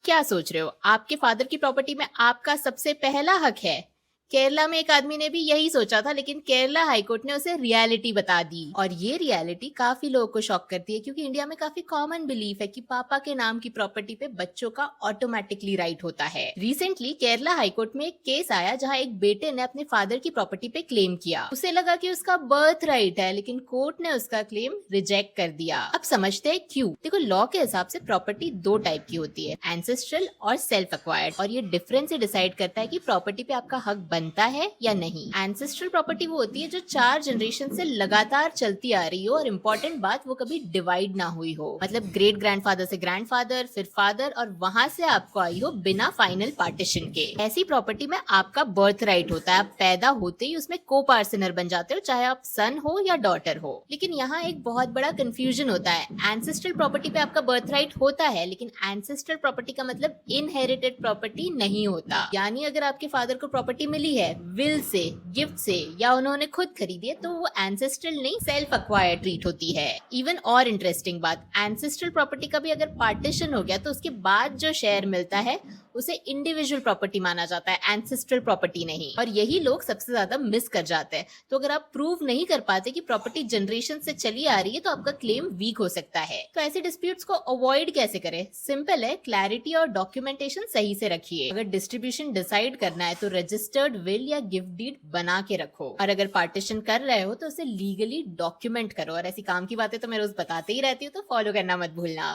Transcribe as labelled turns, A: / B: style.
A: क्या सोच रहे हो? आपके फादर की प्रॉपर्टी में आपका सबसे पहला हक है। केरला में एक आदमी ने भी यही सोचा था, लेकिन केरला हाईकोर्ट ने उसे रियलिटी बता दी। और ये रियलिटी काफी लोगों को शॉक करती है, क्योंकि इंडिया में काफी कॉमन बिलीफ है कि पापा के नाम की प्रॉपर्टी पे बच्चों का ऑटोमेटिकली राइट होता है। रिसेंटली केरला हाईकोर्ट में एक केस आया जहाँ एक बेटे ने अपने फादर की प्रॉपर्टी पे क्लेम किया। उसे लगा कि उसका बर्थ राइट है, लेकिन कोर्ट ने उसका क्लेम रिजेक्ट कर दिया। अब समझते हैं क्यों। देखो, लॉ के हिसाब से प्रॉपर्टी दो टाइप की होती है, एंसेस्ट्रल और सेल्फ एक्वायर्ड। और ये डिफरेंस ही डिसाइड करता है कि प्रॉपर्टी पे आपका हक बनता है या नहीं। एंसेस्ट्रल प्रॉपर्टी वो होती है जो 4 जनरेशन से लगातार चलती आ रही हो, और इम्पोर्टेंट बात, वो कभी डिवाइड ना हुई हो। मतलब ग्रेट ग्रैंडफादर से ग्रैंडफादर, फिर फादर, और वहां से आपको आई हो बिना फाइनल पार्टीशन के। ऐसी प्रॉपर्टी में आपका बर्थ राइट होता है। आप पैदा होते ही उसमें को पार्टनर बन जाते हो, चाहे आप सन हो या डॉटर हो। लेकिन यहाँ एक बहुत बड़ा कंफ्यूजन होता है। एंसेस्ट्रल प्रॉपर्टी पे आपका बर्थ राइट होता है, लेकिन एंसेस्ट्रल प्रॉपर्टी का मतलब इनहेरिटेड प्रॉपर्टी नहीं होता। यानी अगर आपके फादर को प्रॉपर्टी मिली है विल से, गिफ्ट से, या उन्होंने खुद खरीदी है, तो वो एंसेस्ट्रल नहीं, सेल्फ एक्वायर्ड ट्रीट होती है। इवन और इंटरेस्टिंग बात, एंसेस्ट्रल प्रॉपर्टी का भी अगर पार्टीशन हो गया तो उसके बाद जो शेयर मिलता है उसे इंडिविजुअल प्रॉपर्टी माना जाता है, एंसेस्ट्रल प्रॉपर्टी नहीं। और यही लोग सबसे ज्यादा मिस कर जाते हैं। तो अगर आप प्रूव नहीं कर पाते कि प्रॉपर्टी जनरेशन से चली आ रही है, तो आपका क्लेम वीक हो सकता है। तो ऐसे डिस्प्यूट्स को अवॉइड कैसे करें? सिंपल है, क्लैरिटी और डॉक्यूमेंटेशन सही से रखिए। अगर डिस्ट्रीब्यूशन डिसाइड करना है तो रजिस्टर्ड विल या गिफ्ट डीड बना के रखो। और अगर पार्टीशन कर रहे हो तो उसे लीगली डॉक्यूमेंट करो। और ऐसी काम की बातें तो मैं रोज बताते ही रहती हूँ, तो फॉलो करना मत भूलना।